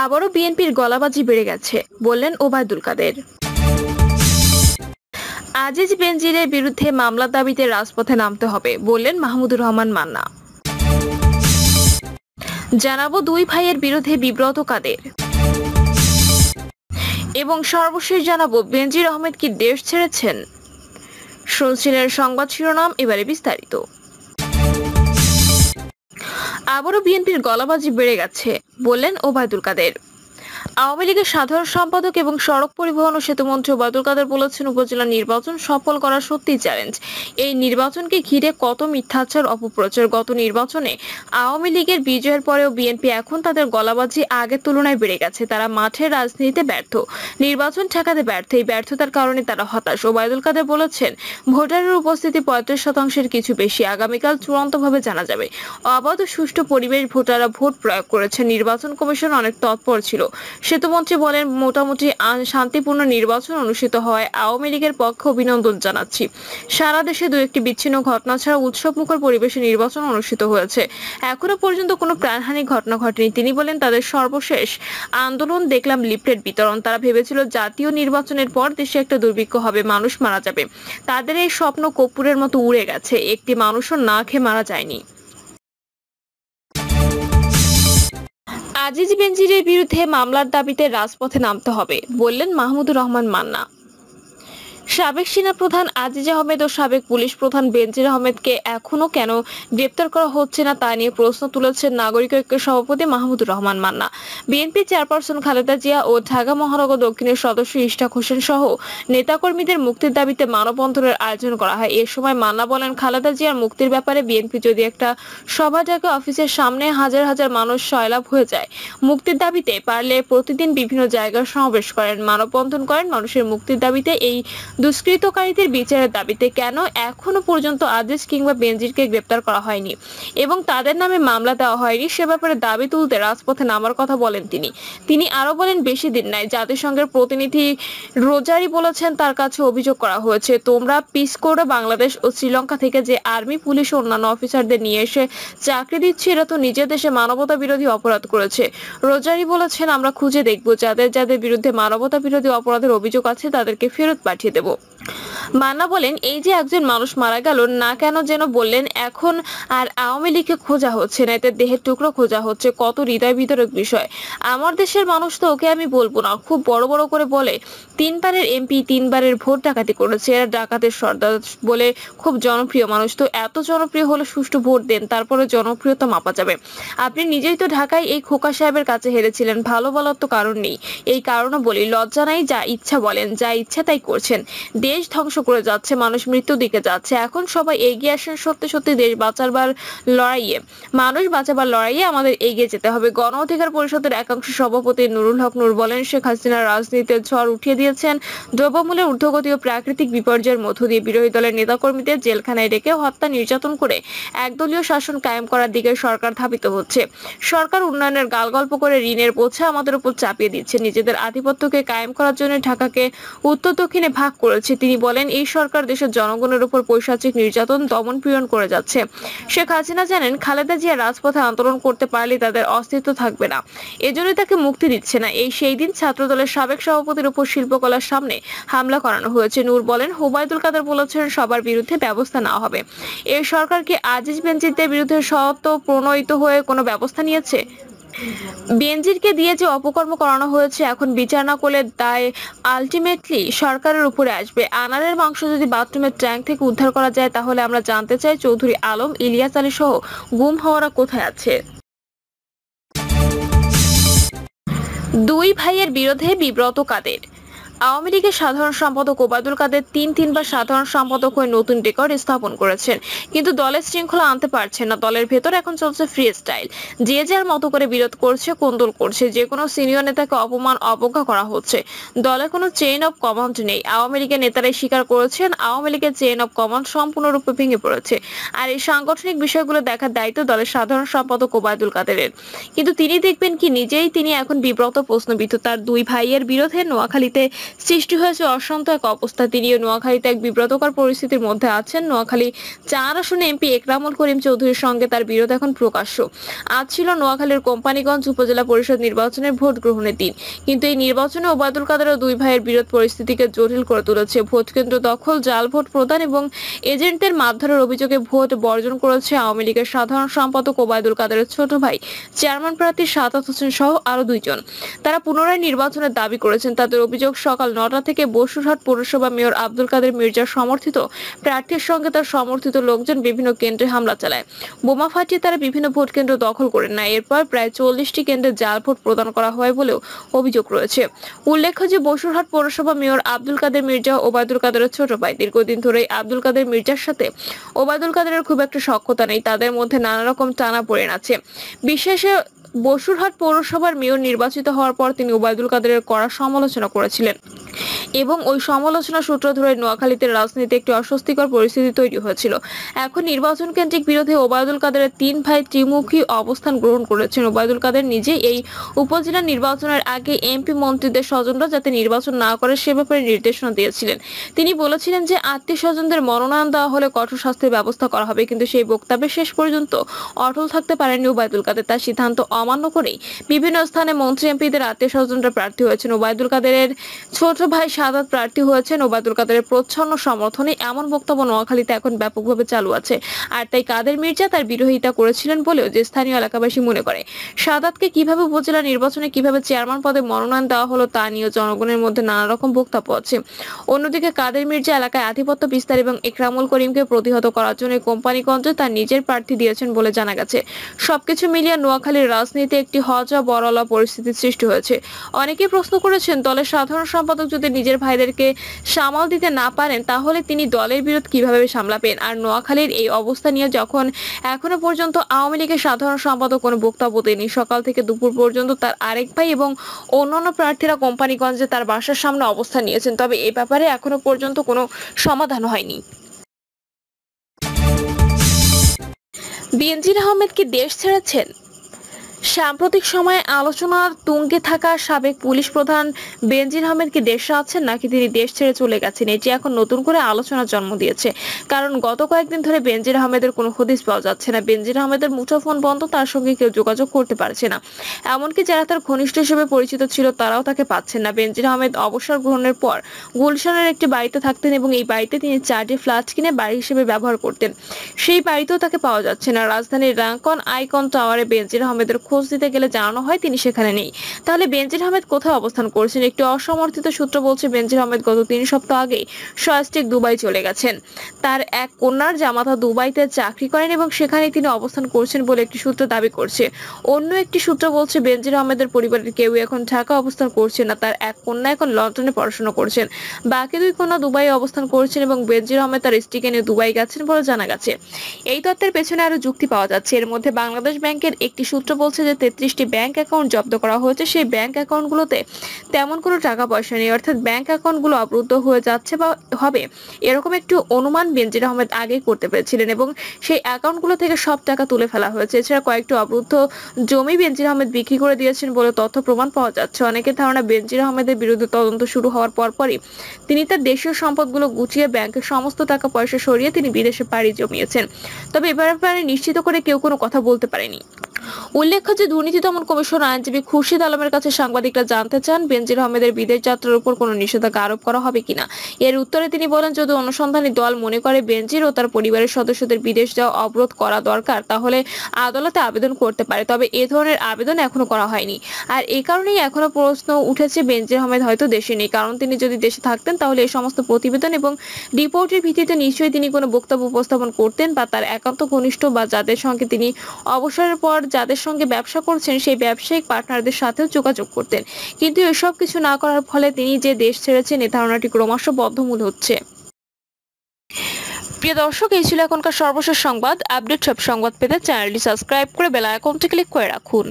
আবারও বিএনপির গলাবাজি বেড়ে গেছে, বললেন ওবায়দুল কাদের। আজিজ বেনজিরের বিরুদ্ধে মামলার দাবিতে রাজপথে নামতে হবে, বললেন মাহমুদুর রহমান মান্না। জানাবো দুই ভাইয়ের বিরুদ্ধে বিব্রত কাদের, এবং সর্বশেষ জানাবো বেনজির আহমেদ কি দেশ ছেড়েছেন। শুনছিলেন সংবাদ শিরোনাম, এবারে বিস্তারিত। আবারও বিএনপির গলাবাজি বেড়ে গেছে, বললেন ওবায়দুল কাদের। আওয়ামী লীগের সাধারণ সম্পাদক এবং সড়ক পরিবহন ও সেতুমন্ত্রী ওবায়দুল কাদের বলেছেন, উপজেলা নির্বাচন সফল করা সত্যি চ্যালেঞ্জ। এই নির্বাচনকে ঘিরে কত মিথ্যাচার, অপপ্রচার। গত নির্বাচনে আওয়ামী লীগের বিজয়ের পরেও বিএনপি এখন তাদের গলাবাজি আগের তুলনায় বেড়ে গেছে। তারা মাঠের রাজনীতিতে ব্যর্থ, নির্বাচন ঠেকাতে ব্যর্থ। এই ব্যর্থতার কারণে তারা হতাশ। ওবায়দুল কাদের বলেছেন, ভোটারের উপস্থিতি 35%-এর কিছু বেশি। আগামীকাল চূড়ান্তভাবে জানা যাবে। অবাধ ও সুষ্ঠু পরিবেশ, ভোটাররা ভোট প্রয়োগ করেছেন। নির্বাচন কমিশন অনেক তৎপর ছিল। সেতুমন্ত্রী বলেন, মোটামুটি শান্তিপূর্ণ নির্বাচন অনুষ্ঠিত হওয়ায় আওয়ামী লীগের পক্ষে অভিনন্দন জানাচ্ছি। সারা দেশে দু একটি বিচ্ছিন্ন ঘটনা ছাড়া উৎসবমুখর পরিবেশে নির্বাচন অনুষ্ঠিত হয়েছে। এখনো পর্যন্ত কোনো প্রাণহানি ঘটনা ঘটেনি। তিনি বলেন, তাদের সর্বশেষ আন্দোলন দেখলাম লিফলেট বিতরণ। তারা ভেবেছিল জাতীয় নির্বাচনের পর দেশে একটা দুর্ভিক্ষ হবে, মানুষ মারা যাবে। তাদের এই স্বপ্ন কর্পূরের মতো উড়ে গেছে। একটি মানুষও না খেয়ে মারা যায়নি। আজিজ বেনজিরের বিরুদ্ধে মামলার দাবিতে রাজপথে নামতে হবে, বললেন মাহমুদুর রহমান মান্না। সাবেক সেনাপ্রধান আজিজ আহমেদ ও সাবেক পুলিশ প্রধান বেনজির আহমেদকে এখনো কেন গ্রেপ্তার করা হচ্ছে না তা নিয়ে প্রশ্ন তুলেছেন নাগরিক ঐক্যের সভাপতি মাহমুদুর রহমান মান্না। বিএনপি চেয়ারপারসন খালেদা জিয়া ও ঢাকা মহানগর দক্ষিণের সদস্য ইশতাক হোসেন সহ নেতাকর্মীদের মুক্তির দাবিতে মানববন্ধনের আয়োজন করা হয়। এ সময় মান্না বলেন, খালেদা জিয়ার মুক্তির ব্যাপারে বিএনপি যদি একটা সভা ডাকে, অফিসের সামনে হাজার হাজার মানুষ সয়লাভ হয়ে যায়। মুক্তির দাবিতে পারলে প্রতিদিন বিভিন্ন জায়গায় সমাবেশ করেন, মানববন্ধন করেন। মানুষের মুক্তির দাবিতে, এই দুষ্কৃতকারীদের বিচারের দাবিতে কেন এখনো পর্যন্ত আজিজ কিংবা বেনজিরকে গ্রেপ্তার করা হয়নি এবং তাদের নামে মামলা দেওয়া হয়নি, সে ব্যাপারে দাবি তুলতে রাজপথে নামার কথা বলেন তিনি আরো বলেন, বেশি দিন নাই, জাতিসংঘের প্রতিনিধি রোজারি বলেছেন তার কাছে অভিযোগ করা হয়েছে, তোমরা পিস কোডে বাংলাদেশ ও শ্রীলঙ্কা থেকে যে আর্মি, পুলিশ ও অন্যান্য অফিসারদের নিয়ে এসে চাকরি দিচ্ছে, এরা তো নিজের দেশে মানবতা বিরোধী অপরাধ করেছে। রোজারি বলেছেন, আমরা খুঁজে দেখব, যাদের যাদের বিরুদ্ধে মানবতা বিরোধী অপরাধের অভিযোগ আছে তাদেরকে ফেরত পাঠিয়ে দেব। মান্না বলেন, এই যে একজন মানুষ মারা গেল না কেন যেন বললেন, এখন আর আওয়ামী লীগকে খোঁজা হচ্ছে না, এতে দেহের টুকরো খোঁজা হচ্ছে। কত হৃদয় বিতরক বিষয়। আমার দেশের মানুষ তো, ওকে আমি বলবো না, খুব বড় বড় করে বলে 3বারের এমপি, 3বারের ভোট ডাকাতি করেছে, এরা ডাকাতের সর্দার বলে খুব জনপ্রিয় মানুষ। তো এত জনপ্রিয় হলে সুষ্ঠু ভোট দেন, তারপরে জনপ্রিয়তা মাপা যাবে। আপনি নিজেই তো ঢাকায় এই খোকা সাহেবের কাছে হেরেছিলেন, ভালো বলার তো কারণ নেই। এই কারণও বলি, লজ্জা নাই, যা ইচ্ছা বলেন, যা ইচ্ছা তাই করছেন। দেশ ধ্বংস করে যাচ্ছে, মানুষ মৃত্যুর দিকে যাচ্ছে। এখন সবাই এগিয়ে আসেন, সত্যি সত্যি দেশ বাঁচাবার লড়াইয়ে, মানুষ বাঁচাবার লড়াইয়ে আমাদের এগিয়ে যেতে হবে। গণ অধিকার পরিষদের একাংশ সভাপতি নুরুল হক নূর বলেন, শেখ হাসিনার রাজনীতির ঝড় উঠিয়ে দিয়েছেন। দ্রব্যমূল্যের ঊর্ধ্বগতি ও প্রাকৃতিক বিপর্যয়ের মধ্য দিয়ে বিরোধী দলের নেতাকর্মীদের জেলখানায় রেখে হত্যা, নির্যাতন করে একদলীয় শাসন কায়েম করার দিকে সরকার ধাবিত হচ্ছে। সরকার উন্নয়নের গালগল্প করে ঋণের বোঝা আমাদের উপর চাপিয়ে দিচ্ছে। নিজেদের আধিপত্যকে কায়েম করার জন্য ঢাকাকে উত্তর দক্ষিণে ভাগ করেছে। তিনি বলেন, এই সরকার দেশের জনগণের উপর পৈশাচিক নির্যাতন, দমন পীড়ন করে যাচ্ছে। শেখ হাসিনা জানেন, খালেদা জিয়া রাজপথে আন্দোলন করতে পারলে তাদের অস্তিত্ব থাকবে না, এজন্যই তাকে মুক্তি দিচ্ছে না। এই সেই দিন ছাত্রদলের সাবেক সভাপতির উপর শিল্পকলার সামনে হামলা করানো হয়েছে। নূর বলেন, ওবায়দুল কাদের বলেছেন, সবার বিরুদ্ধে ব্যবস্থা নেওয়া হবে। এই সরকার কি আজিজ বেনজিরদের বিরুদ্ধে স্বত প্রণয়িত হয়ে কোনো ব্যবস্থা নিয়েছে? বেনজিরকে দিয়ে যে অপকর্ম করানো হয়েছে, এখন বিচার না করলে দায় আলটিমেটলি সরকারের উপরে আসবে। আনারের মাংস যদি বাথরুমের ট্যাঙ্ক থেকে উদ্ধার করা যায়, তাহলে আমরা জানতে চাই চৌধুরী আলম, ইলিয়াস আলী সহ গুম হওয়ারা কোথায় আছে? দুই ভাইয়ের বিরুদ্ধে বিব্রত কাদের। আওয়ামী লীগের সাধারণ সম্পাদক ওবায়দুল কাদের তিনবার সাধারণ সম্পাদক হয়ে নতুন রেকর্ড স্থাপন করেছেন, কিন্তু দলের শৃঙ্খলা আনতে পারছেন না। দলের ভেতর এখন চলছে ফ্রি স্টাইল, যে যার মতো করে বিরোধ করছে, কোন্দল করছে। যে কোনো সিনিয়র নেতাকে অপমান, অবজ্ঞা করা হচ্ছে। দলে কোনো চেইন অফ কমান্ড নেই। আওয়ামী লীগের নেতারাই স্বীকার করেছেন, আওয়ামী লীগের চেইন অফ কমান্ড সম্পূর্ণরূপে ভেঙে পড়েছে। আর এই সাংগঠনিক বিষয়গুলো দেখার দায়িত্ব দলের সাধারণ সম্পাদক ওবায়দুল কাদেরের। কিন্তু তিনি দেখবেন কি, নিজেই তিনি এখন বিব্রত, প্রশ্নবিদ্ধ। তার দুই ভাইয়ের বিরুদ্ধে নোয়াখালীতে সৃষ্টি হয়েছে অশান্ত এক অবস্থা। তিনিও নোয়াখালীতে এক বিব্রতকর পরিস্থিতির মধ্যে আছেন। নোয়াখালী 4 আসনে এমপি একরামুল করিম চৌধুরীর সঙ্গে তার বিরোধ এখন প্রকাশ্য। আজ ছিল নোয়াখালীর কোম্পানিগঞ্জ উপজেলা পরিষদ নির্বাচনের ভোট গ্রহণের দিন, কিন্তু এই নির্বাচনে ওবায়দুল কাদের ও দুই ভাইয়ের বিরোধ পরিস্থিতিকে জটিল করে তুলেছে। ভোট কেন্দ্র দখল, জাল ভোট প্রদান এবং এজেন্টদের মারধরের অভিযোগে ভোট বর্জন করেছে আওয়ামী লীগের সাধারণ সম্পাদক ওবায়দুল কাদেরের ছোট ভাই চেয়ারম্যান প্রার্থী সাদাত হোসেন সহ আরো 2 জন। তারা পুনরায় নির্বাচনের দাবি করেছেন। তাদের অভিযোগ, সকাল 9টা থেকে বসুরহাট পৌরসভা মেয়র আব্দুল কাদের মির্জার সমর্থিত প্রার্থীর সঙ্গে তার সমর্থিত লোকজন বিভিন্ন কেন্দ্রে হামলা চালায়। বোমা ফাটিয়ে তারা বিভিন্ন ভোট কেন্দ্র দখল করে নেয়। এরপর প্রায় 40টি কেন্দ্রে জাল ভোট প্রদান করা হয় বলেও অভিযোগ রয়েছে। উল্লেখ্য যে বসুরহাট পৌরসভা মেয়র আব্দুল কাদের মির্জা ওবায়দুল কাদেরের ছোট ভাই। দীর্ঘদিন ধরেই আব্দুল কাদের মির্জার সাথে ওবায়দুল কাদেরের খুব একটা সখ্যতা নেই। তাদের মধ্যে নানা রকম টানাপোড়েন আছে। বিশেষে বসুরহাট পৌরসভার মেয়র নির্বাচিত হওয়ার পর তিনি ওবায়দুল কাদেরের কড়া সমালোচনা করেছিলেন এবং ওই সমালোচনা সূত্র ধরে নোয়াখালীতে রাজনীতিতে একটি অস্বস্তিকর পরিস্থিতি তৈরি হয়েছিল। এখন নির্বাচন কেন্দ্রিক বিরোধে ওবায়দুল কাদেরের 3 ভাই ত্রিমুখী অবস্থান গ্রহণ করেছেন। ওবায়দুল কাদের নিজে এই উপজেলা নির্বাচনের আগে এমপি মন্ত্রীদের স্বজনরা যাতে নির্বাচন না করে সে ব্যাপারে নির্দেশনা দিয়েছিলেন। তিনি বলেছিলেন যে আত্মীয় স্বজনদের মনোনয়ন দেওয়া হলে কঠোর শাস্তির ব্যবস্থা করা হবে, কিন্তু সেই বক্তব্যে শেষ পর্যন্ত অটল থাকতে পারেননি ওবায়দুল কাদের। তার সিদ্ধান্ত অমান্য করেই বিভিন্ন স্থানে মন্ত্রী এমপিদের আত্মীয় স্বজনরা প্রার্থী হয়েছেন। ওবায়দুল কাদেরের ছোট ভাই সাদাত প্রার্থী হয়েছেন ওবায়দুল কাদেরের প্রচ্ছন্ন সমর্থনে, এমন বক্তব্য নোয়াখালীতে এখন ব্যাপকভাবে চালু আছে। আর তাই কাদের মির্জা তার বিরোধিতা করেছিলেন বলেও যে স্থানীয় এলাকাবাসী মনে করে। সাদাতকে কিভাবে উপজেলা নির্বাচনে কিভাবে চেয়ারম্যান পদে মনোনয়ন দেওয়া হলো তা নিয়ে জনগণের মধ্যে নানা রকম বক্তব্য আছে। অন্যদিকে কাদের মির্জা এলাকায় আধিপত্য বিস্তার এবং একরামুল করিমকে প্রতিহত করার জন্য কোম্পানিগঞ্জে তার নিজের প্রার্থী দিয়েছেন বলে জানা গেছে। সবকিছু মিলিয়ে নোয়াখালীর রাজনীতিতে একটি হজা বড়লা পরিস্থিতির সৃষ্টি হয়েছে। অনেকেই প্রশ্ন করেছেন, দলের সাধারণ সম্পাদক যদি নিজের ভাইদেরকে সামাল দিতে না পারেন তাহলে তিনি দলের বিরোধ কিভাবে সামলাবেন। আর নোয়াখালীর এই অবস্থা নিয়ে যখন এখনো পর্যন্ত আওয়ামী লীগের সাধারণ সম্পাদক কোনো বক্তব্য দেয়নি, সকাল থেকে দুপুর পর্যন্ত তার আরেক ভাই এবং অন্যান্য প্রার্থীরা কোম্পানিগঞ্জে তার বাসার সামনে অবস্থান নিয়েছেন, তবে এই ব্যাপারে এখনো পর্যন্ত কোনো সমাধান হয়নি। বেনজির আহমেদ কি দেশ ছেড়েছেন? সাম্প্রতিক সময়ে আলোচনার তুঙ্গে থাকা সাবেক পুলিশ প্রধান বেনজির আহমেদ কি দেশে আছেন নাকি তিনি দেশ ছেড়ে চলে গেছেন, এটি এখন নতুন করে আলোচনার জন্ম দিয়েছে। কারণ গত কয়েকদিন ধরে বেনজির আহমেদের কোনো হদিস পাওয়া যাচ্ছে না। বেনজির আহমেদের মুঠোফোন বন্ধ, তার সঙ্গে কেউ যোগাযোগ করতে পারছে না। এমনকি যারা তার ঘনিষ্ঠ হিসেবে পরিচিত ছিল তারাও তাকে পাচ্ছেন না। বেনজির আহমেদ অবসর গ্রহণের পর গুলশানের একটি বাড়িতে থাকতেন এবং এই বাড়িতে তিনি 4টি ফ্ল্যাট কিনে বাড়ি হিসেবে ব্যবহার করতেন। সেই বাড়িতেও তাকে পাওয়া যাচ্ছে না। রাজধানীর র্যাঙ্কন আইকন টাওয়ারে বেনজির আহমেদের খোঁজ দিতে গেলে জানানো হয় তিনি সেখানে নেই। তাহলে বেনজির আহমেদ কোথায় অবস্থান করছেন? একটি অসমর্থিত সূত্র বলছে বেনজির আহমেদ গত 3 সপ্তাহ আগেই সস্টেক দুবাই চলে গেছেন। তার এক কন্যার জামাতা দুবাইতে চাকরি করেন এবং সেখানে তিনি অবস্থান করছেন বলে একটি সূত্র দাবি করছে। অন্য একটি সূত্র বলছে বেনজির আহমেদের পরিবারের কেউ এখন ঢাকা অবস্থান করছে না। তার এক কন্যা এখন লন্ডনে পড়াশোনা করছেন, বাকি 2 কন্যা দুবাই অবস্থান করছেন এবং বেনজির আহমেদ তার স্ত্রীকে নিয়ে দুবাই গেছেন বলে জানা গেছে। এই তথ্যের পেছনে আরো যুক্তি পাওয়া যাচ্ছে। এর মধ্যে বাংলাদেশ ব্যাংকের একটি সূত্র বলছে যে 33টি ব্যাংক অ্যাকাউন্ট জব্দ করা হয়েছে। সেই ব্যাংক অ্যাকাউন্টগুলোতে তেমন কোনো টাকা পয়সা নেই, অর্থাৎ ব্যাংক অ্যাকাউন্টগুলো অবরুদ্ধ হয়ে যাচ্ছে বা হবে, এরকম একটি অনুমান বেনজির আহমেদ আগেই করতে পেরেছিলেন এবং সেই অ্যাকাউন্টগুলো থেকে সব টাকা তুলে ফেলা হয়েছে। এছাড়া কয়েকটি অবরুদ্ধ জমি বেনজির আহমেদ বিক্রি করে দিয়েছেন বলে তথ্য প্রমাণ পাওয়া যাচ্ছে। অনেকের ধারণা বেনজির আহমেদের বিরুদ্ধে তদন্ত শুরু হওয়ার পরপরই তিনি তার দেশীয় সম্পদগুলো গুছিয়ে ব্যাংকের সমস্ত টাকা পয়সা সরিয়ে তিনি বিদেশে পাড়ি জমিয়েছেন। তবে এ ব্যাপারে নিশ্চিত করে কেউ কোনো কথা বলতে পারেনি। উল্লেখ্য যে দুর্নীতি দমন কমিশন আইনজীবী খুরশিদ আলমের কাছে সাংবাদিকরা জানতে চান বেনজির আহমেদের বিদেশ যাত্রার উপর কোনো নিষেধাজ্ঞা আরোপ করা হবে কিনা। এর উত্তরে তিনি বলেন, যদি অনুসন্ধানী দল মনে করে বেনজির ও তার পরিবারের সদস্যদের বিদেশ যাওয়া অবরোধ করা দরকার তাহলে আদালতে আবেদন করতে পারে, তবে এ ধরনের আবেদন এখনো করা হয়নি। আর এই কারণেই এখনো প্রশ্ন উঠেছে বেনজির আহমেদ হয়তো দেশে নেই, কারণ তিনি যদি দেশে থাকতেন তাহলে এই সমস্ত প্রতিবেদন এবং রিপোর্টের ভিত্তিতে নিশ্চয়ই তিনি কোনো বক্তব্য উপস্থাপন করতেন বা তার একান্ত ঘনিষ্ঠ বা যাদের সঙ্গে তিনি অবসরের পর যাদের সঙ্গে ব্যবসা করছেন সেই ব্যবসায়িক পার্টনারদের সাথেও যোগাযোগ করতেন। কিন্তু এসব কিছু না করার ফলে তিনি যে দেশ ছেড়েছেন এই ধারণাটি ক্রমশ বদ্ধমূল হচ্ছে। প্রিয় দর্শক, এই ছিল এখনকার সর্বশেষ সংবাদ। আপডেট সব সংবাদ পেতে চ্যানেলটি সাবস্ক্রাইব করে বেল আইকনটি ক্লিক করে রাখুন।